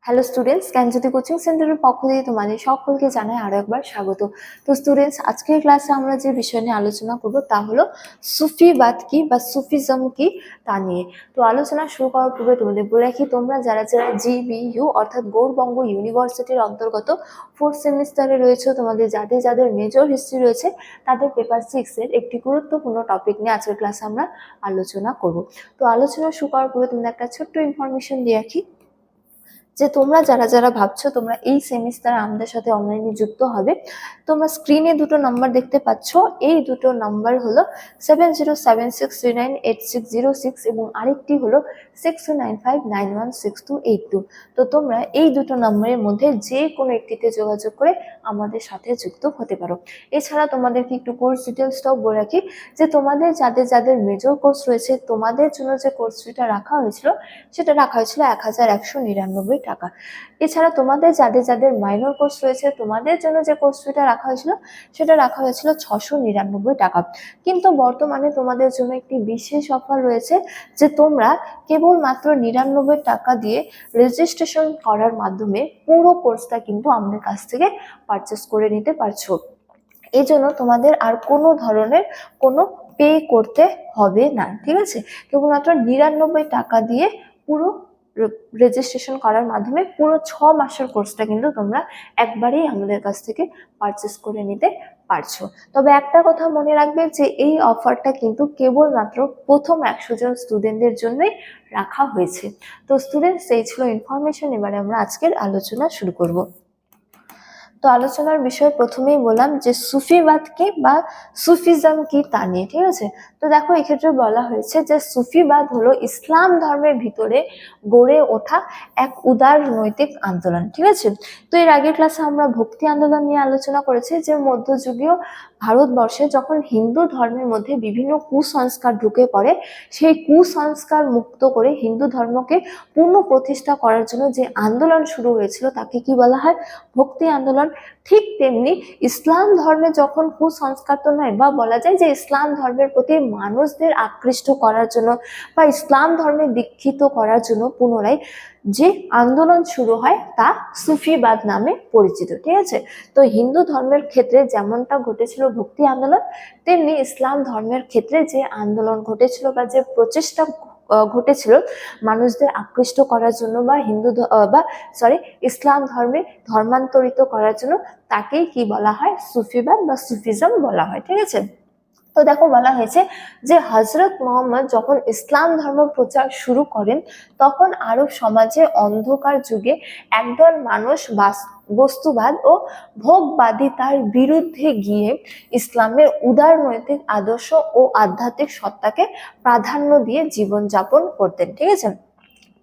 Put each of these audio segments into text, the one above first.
Hello students, জ্ঞানজ্যোতি coaching সেন্টারের পক্ষ থেকে তোমাদের সকলকে জানাই আরো একবার স্বাগত। তো স্টুডেন্টস, আজকের ক্লাসে আমরা যে বিষয় নিয়ে আলোচনা করব তা হলো সুফিবাদ কি বা সুফিজম কি তা নিয়ে। তো আলোচনা শুরু করার পূর্বে তোমাদের বলে রাখি, তোমরা যারা যারা GBU অর্থাৎ গৌড়বঙ্গ ইউনিভার্সিটির অন্তর্গত 4th সেমিস্টারে রয়েছে, তোমাদের যাদের যাদের মেজর হিস্ট্রি রয়েছে তাদের পেপার 6 এর একটি গুরুত্বপূর্ণ টপিক নিয়ে আজকের ক্লাসে আমরা আলোচনা করব। তো আলোচনা শুরু করার পূর্বে তোমাদের একটা ছোট্ট ইনফরমেশন দিয়ে রাখি যে তোমরা যারা যারা ভাবছো তোমরা এই সেমিস্টার আমাদের সাথে অনলাইনে যুক্ত হবে, তোমরা স্ক্রিনে দুটো নাম্বার দেখতে পাচ্ছ। এই দুটো নাম্বার হলো 7076398606 এবং আরেকটি হলো 6295916282। তো তোমরা এই দুটো নাম্বারের মধ্যে যে কোনো একটিতে যোগাযোগ করে আমাদের সাথে যুক্ত হতে পারো। এছাড়া তোমাদেরকে একটু কোর্স ডিটেলসটাও বলে রাখি যে তোমাদের যাদের যাদের মেজর কোর্স রয়েছে তোমাদের জন্য যে কোর্স ফিটা রাখা হয়েছিল সেটা রাখা হয়েছিল 1199 টাকা। এছাড়া তোমাদের যাদের যাদের মাইনর কোর্স রয়েছে তোমাদের জন্য যে কোর্স ফিটা রাখা হয়েছিল সেটা রাখা হয়েছিল 699 টাকা। কিন্তু বর্তমানে তোমাদের জন্য একটি বিশেষ অফার রয়েছে যে তোমরা কেবলমাত্র 99 টাকা দিয়ে রেজিস্ট্রেশন করার মাধ্যমে পুরো কোর্সটা কিন্তু আমাদের কাছ থেকে পারচেস করে নিতে পারছো। এই জন্য তোমাদের আর কোনো ধরনের কোনো পে করতে হবে না, ঠিক আছে? কেবলমাত্র 99 টাকা দিয়ে পুরো রেজিস্ট্রেশন করার মাধ্যমে পুরো 6 মাসের কোর্সটা কিন্তু তোমরা একবারেই আমাদের কাছ থেকে পারচেস করে নিতে পারছো। তবে একটা কথা মনে রাখবে যে এই অফারটা কিন্তু কেবলমাত্র প্রথম 100 জন স্টুডেন্টদের জন্যই রাখা হয়েছে। তো স্টুডেন্টস, এই ছিল ইনফরমেশন। এবারে আমরা আজকের আলোচনা শুরু করব। তো আলোচনার বিষয় প্রথমেই বললাম যে সুফিবাদ কি বা সুফিজম কি তা নিয়ে, ঠিক আছে? তো দেখো, এক্ষেত্রে বলা হয়েছে যে সুফিবাদ হলো ইসলাম ধর্মের ভিতরে গড়ে ওঠা এক উদার নৈতিক আন্দোলন, ঠিক আছে? তো এর আগের ক্লাসে আমরা ভক্তি আন্দোলন নিয়ে আলোচনা করেছি যে মধ্যযুগীয় ভারতবর্ষে যখন হিন্দু ধর্মের মধ্যে বিভিন্ন কুসংস্কার ঢুকে পড়ে, সেই কুসংস্কার মুক্ত করে হিন্দু ধর্মকে পূর্ণ প্রতিষ্ঠা করার জন্য যে আন্দোলন শুরু হয়েছিল তাকে কি বলা হয়? ভক্তি আন্দোলন। ঠিক তেমনি ইসলাম ধর্মে যখন কুসংস্কার তো নয়, বা বলা যায় যে ইসলাম ধর্মের প্রতি মানুষদের আকৃষ্ট করার জন্য বা ইসলাম ধর্মে দীক্ষিত করার জন্য পুনরায় যে আন্দোলন শুরু হয় তা সুফিবাদ নামে পরিচিত, ঠিক আছে? তো হিন্দু ধর্মের ক্ষেত্রে যেমনটা ঘটেছিল ভক্তি আন্দোলন, তেমনি ইসলাম ধর্মের ক্ষেত্রে যে আন্দোলন ঘটেছিল বা যে প্রচেষ্টা ঘটেছিল মানুষদের আকৃষ্ট করার জন্য বা ইসলাম ধর্মে ধর্মান্তরিত করার জন্য, তাকেই কি বলা হয়? সুফিবাদ বা সুফিজম বলা হয়, ঠিক আছে? তো দেখো, বলা হয়েছে যে হযরত মুহাম্মদ যখন ইসলাম ধর্ম প্রচার শুরু করেন তখন আরব সমাজে অন্ধকার যুগে একদল মানুষ বস্তুবাদ ও ভোগবাদিতার বিরুদ্ধে গিয়ে ইসলামের উদার নৈতিক আদর্শ ও আধ্যাত্মিক সত্তাকে প্রাধান্য দিয়ে জীবনযাপন করতেন, ঠিক আছে?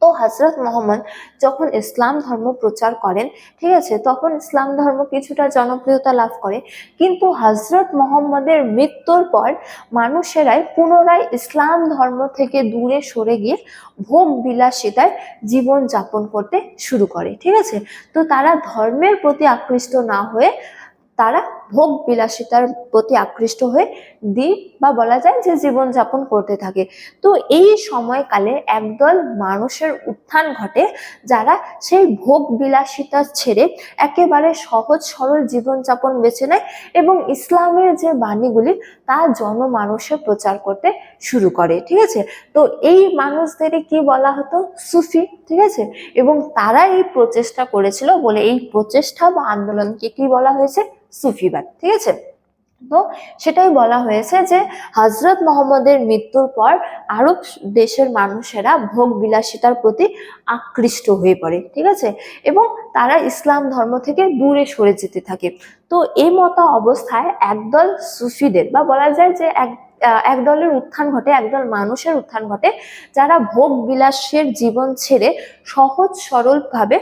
তো হযরত মুহাম্মদ যখন ইসলাম ধর্ম প্রচার করেন, ঠিক আছে, তখন ইসলাম ধর্ম কিছুটা জনপ্রিয়তা লাভ করে। কিন্তু হযরত মুহাম্মদের মৃত্যুর পর মানুষেরাই পুনরায় ইসলাম ধর্ম থেকে দূরে সরে গিয়ে ভোগ বিলাসিতায় জীবন যাপন করতে শুরু করে, ঠিক আছে? তো তারা ধর্মের প্রতি আকৃষ্ট না হয়ে তারা ভোগ বিলাসিতার প্রতি আকৃষ্ট হয়ে বা বলা যায় যে জীবন যাপন করতে থাকে। তো এই সময়কালে একদল মানুষের উত্থান ঘটে যারা সেই ভোগ বিলাসিতা ছেড়ে একেবারে সহজ সরল জীবনযাপন বেছে নেয় এবং ইসলামের যে বাণীগুলি তা জনমানুষে প্রচার করতে শুরু করে, ঠিক আছে? তো এই মানুষদেরই কি বলা হতো? সুফি, ঠিক আছে? এবং তারা এই প্রচেষ্টা করেছিল বলে এই প্রচেষ্টা বা আন্দোলনকে কি বলা হয়েছে? সুফিবাদ, ঠিক আছে? তো সেটাই বলা হয়েছে যে হযরত মুহাম্মদের মৃত্যুর পর আরব দেশের মানুষেরা ভোগ বিলাসিতার প্রতি আকৃষ্ট হয়ে পড়ে, ঠিক আছে? এবং তারা ইসলাম ধর্ম থেকে দূরে সরে যেতে থাকে। তো এই মতো অবস্থায় একদল সুফিদের বা বলা যায় যে এক দলের উত্থান ঘটে, একদল মানুষের উত্থান ঘটে যারা ভোগ বিলাসের জীবন ছেড়ে সহজ সরল ভাবে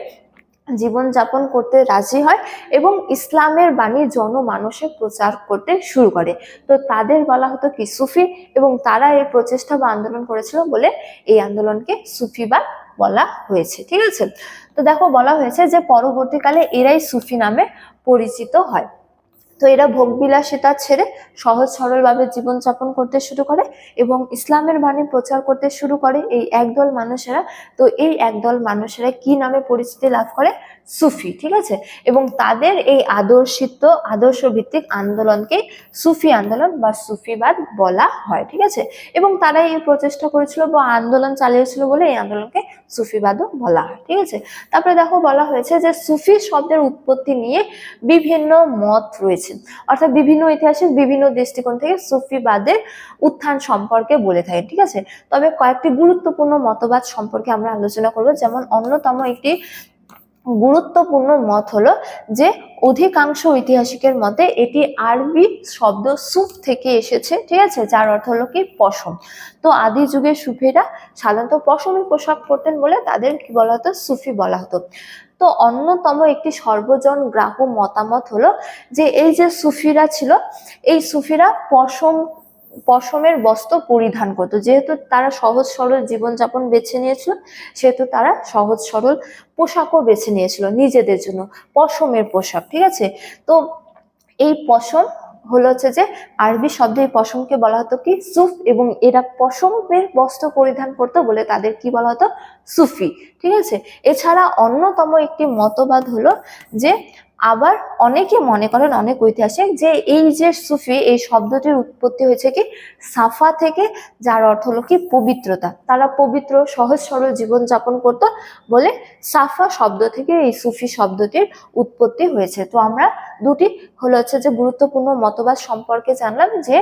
জীবনযাপন করতে রাজি হয় এবং ইসলামের বাণী জনমানসে প্রচার করতে শুরু করে। তো তাদের বলা হতো কি? সুফি। এবং তারা এই প্রচেষ্টা বা আন্দোলন করেছিল বলে এই আন্দোলনকে সুফিবাদ বলা হয়েছে, ঠিক আছে? তো দেখো, বলা হয়েছে যে পরবর্তীকালে এরাই সুফি নামে পরিচিত হয়। তো এরা ভোগবিলাসিতা ছেড়ে সহজ সরলভাবে জীবনযাপন করতে শুরু করে এবং ইসলামের বাণী প্রচার করতে শুরু করে এই একদল মানুষেরা। তো এই একদল মানুষেরা কি নামে পরিচিতি লাভ করে? সুফি, ঠিক আছে। এবং তাদের এই আদর্শ ভিত্তিক আন্দোলনকে সুফি আন্দোলন বা সুফিবাদ বলা হয়, ঠিক আছে। এবং তারা এই প্রচেষ্টা করেছিল বা আন্দোলন চালিয়েছিল বলে এই আন্দোলনকে সুফিবাদও বলা হয়, ঠিক আছে। তারপরে দেখো বলা হয়েছে যে সুফি শব্দের উৎপত্তি নিয়ে বিভিন্ন মত রয়েছে, অর্থাৎ বিভিন্ন ঐতিহাসিক বিভিন্ন দৃষ্টিকোণ থেকে সুফিবাদের উত্থান সম্পর্কে বলে থাকে, ঠিক আছে। তবে কয়েকটি গুরুত্বপূর্ণ মতবাদ সম্পর্কে আমরা আলোচনা করব। যেমন অন্যতম একটি গুরুত্বপূর্ণ মত হলো যে অধিকাংশ ঐতিহাসিকের মতে এটি আরবি শব্দ সুফ থেকে এসেছে, ঠিক আছে, যার অর্থ হলো কি পশম। তো আদি যুগের সুফিরা সাধারণত পশমি পোশাক পরতেন বলে তাদের কি বলা হতো? সুফি বলা হতো। তো অন্যতম একটি সর্বজন গ্রাহ্য মতামত হলো যে এই যে সুফিরা ছিল, এই সুফিরা পশমের বস্ত্র পরিধান করতো। যেহেতু তারা সহজ সরল জীবনযাপন বেছে নিয়েছিল, সেহেতু তারা সহজ সরল পোশাকও বেছে নিয়েছিল নিজেদের জন্য, পশমের পোশাক, ঠিক আছে। তো এই পশম হলো হচ্ছে যে আরবি শব্দে এই পশমকে বলা হতো কি? সুফ। এবং এরা পশমের বস্ত্র পরিধান করতো বলে তাদের কি বলা হতো? সুফি, ঠিক আছে। এছাড়া অন্যতম একটি মতবাদ হলো যে আবার অনেকে মনে করেন, অনেক ঐতিহাসিক, যে এই যে সুফি এই শব্দটির উৎপত্তি হয়েছে কি সাফা থেকে, যার অর্থ হলো কি পবিত্রতা। তারা পবিত্র সহজ সরল জীবনযাপন করত বলে সাফা শব্দ থেকে এই সুফি শব্দটির উৎপত্তি হয়েছে। তো আমরা দুটি হলো হচ্ছে যে গুরুত্বপূর্ণ মতবাদ সম্পর্কে জানলাম। যে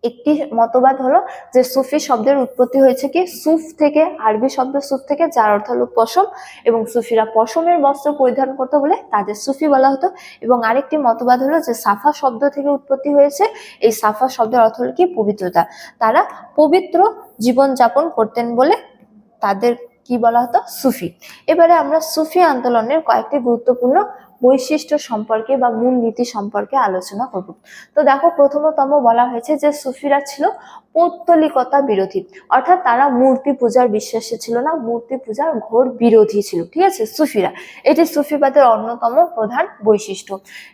একটি মতবাদ হলো যে সুফি শব্দের উৎপত্তি হয়েছে কি সুফ থেকে, আরবি শব্দ সুফ থেকে, যার অর্থ হলো পশম, এবং সুফিরা পশমের বস্ত্র পরিধান করতো বলে তাদের সুফি বলা হতো। এবং আরেকটি মতবাদ হলো যে সাফা শব্দ থেকে উৎপত্তি হয়েছে, এই সাফা শব্দের অর্থ হলো কি পবিত্রতা। তারা পবিত্র জীবনযাপন করতেন বলে তাদের কি বলা হতো? সুফি। এবারে আমরা সুফি আন্দোলনের কয়েকটি গুরুত্বপূর্ণ বৈশিষ্ট্য সম্পর্কে বা মূলনীতি সম্পর্কে আলোচনা করব। তো দেখো প্রথমতম বলা হয়েছে যে সুফিরা ছিল পৌত্তলিকতা বিরোধী, অর্থাৎ তারা মূর্তি পূজার বিশ্বাসী ছিল না, মূর্তি পূজার ঘোর বিরোধী ছিল, ঠিক আছে, সুফিরা। এটি সুফিবাদের অন্যতম প্রধান বৈশিষ্ট্য।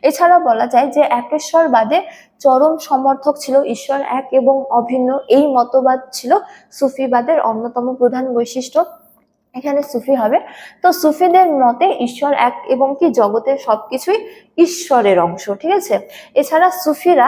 এছাড়া বলা যায় যে একেশ্বরবাদে চরম সমর্থক ছিল, ঈশ্বর এক এবং অভিন্ন এই মতবাদ ছিল সুফিবাদের অন্যতম প্রধান বৈশিষ্ট্য। এখানে সুফি হবে। তো সুফিদের মতে ঈশ্বর এক এবং কি জগতের সবকিছুই ঈশ্বরের অংশ, ঠিক আছে। এছাড়া সুফিরা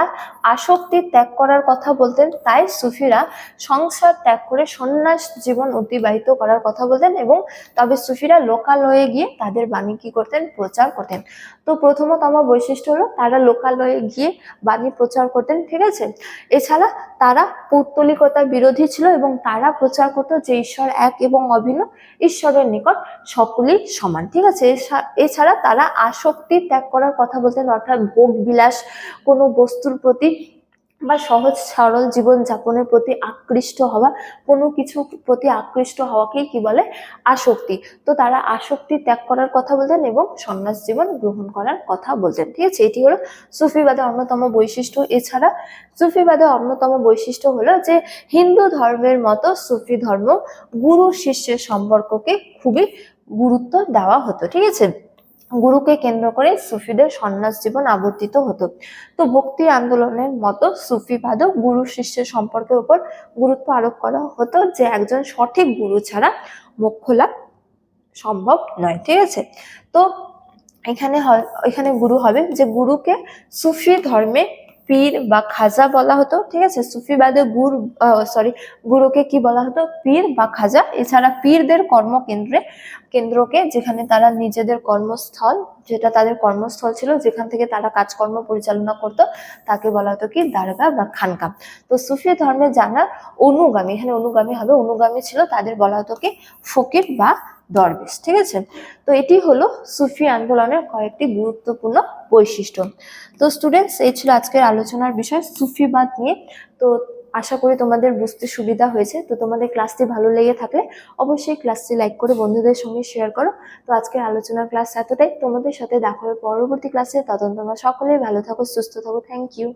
আসক্তি ত্যাগ করার কথা বলতেন, তাই সুফিরা সংসার ত্যাগ করে সন্ন্যাস জীবন অতিবাহিত করার কথা বলতেন। এবং তবে সুফিরা লোকালয়ে গিয়ে তাদের বাণী কি করতেন? প্রচার করতেন। তো প্রথমতম বৈশিষ্ট্য হলো তারা লোকালয়ে গিয়ে বাণী প্রচার করতেন, ঠিক আছে। এছাড়া তারা পৌত্তলিকতা বিরোধী ছিল এবং তারা প্রচার করতো যে ঈশ্বর এক এবং অভিন্ন, ঈশ্বরের নিকট সকলেই সমান, ঠিক আছে। এছাড়া তারা আসক্তি ত্যাগ করার কথা বলতেন, অর্থাৎ ভোগ বিলাস কোনো বস্তুর প্রতি বা সহজ সরল জীবন যাপনের প্রতি আকৃষ্ট হওয়া, কোনো কিছুর প্রতি আকৃষ্ট হওয়াকেই কি বলে? আসক্তি। তো তারা আসক্তি ত্যাগ করার কথা বলতেন এবং সন্ন্যাস জীবন গ্রহণ করার কথা বলতেন, ঠিক আছে। এটি হলো সুফিবাদের অন্যতম বৈশিষ্ট্য। এছাড়া সুফিবাদের অন্যতম বৈশিষ্ট্য হলো যে হিন্দু ধর্মের মতো সুফি ধর্ম গুরু শিষ্যের সম্পর্ককে খুবই গুরুত্ব দেওয়া হতো, ঠিক আছে। গুরুকে কেন্দ্র করে সুফিদের সন্ন্যাস জীবন আবর্তিত হতো। তো ভক্তি আন্দোলনের মতো সুফিবাদও গুরু শিষ্যের সম্পর্কের উপর গুরুত্ব আরোপ করা হতো, যে একজন সঠিক গুরু ছাড়া মোক্ষ লাভ সম্ভব নয়, ঠিক আছে। তো এখানে গুরু হবে যে গুরুকে সুফি ধর্মে পীর বা খাজা বলা হতো, ঠিক আছে। সুফিবাদে গুরুকে কি বলা হতো? পীর বা খাজা। এছাড়া পীরদের কেন্দ্রকে যেখানে তারা নিজেদের কর্মস্থল, যেটা তাদের কর্মস্থল ছিল, যেখান থেকে তারা কাজকর্ম পরিচালনা করত, তাকে বলা হতো কি দারগা বা খানকা। তো সুফি ধর্মে যারা অনুগামী, এখানে অনুগামী ছিল, তাদের বলা হতো কি ফকির বা দরবেশ, ঠিক আছে। তো এটি হলো সুফি আন্দোলনের কয়েকটি গুরুত্বপূর্ণ বৈশিষ্ট্য। তো স্টুডেন্টস, এই ছিল আজকের আলোচনার বিষয় সুফিবাদ নিয়ে। তো আশা করি তোমাদের বুঝতে সুবিধা হয়েছে। তো তোমাদের ক্লাসটি ভালো লেগে থাকলে অবশ্যই ক্লাসটি লাইক করে বন্ধুদের সঙ্গে শেয়ার করো। তো আজকের আলোচনার ক্লাস এতটাই। তোমাদের সাথে দেখা হবে পরবর্তী ক্লাসে। ততক্ষণ তোমরা সকলেই ভালো থাকো, সুস্থ থাকো। Thank you.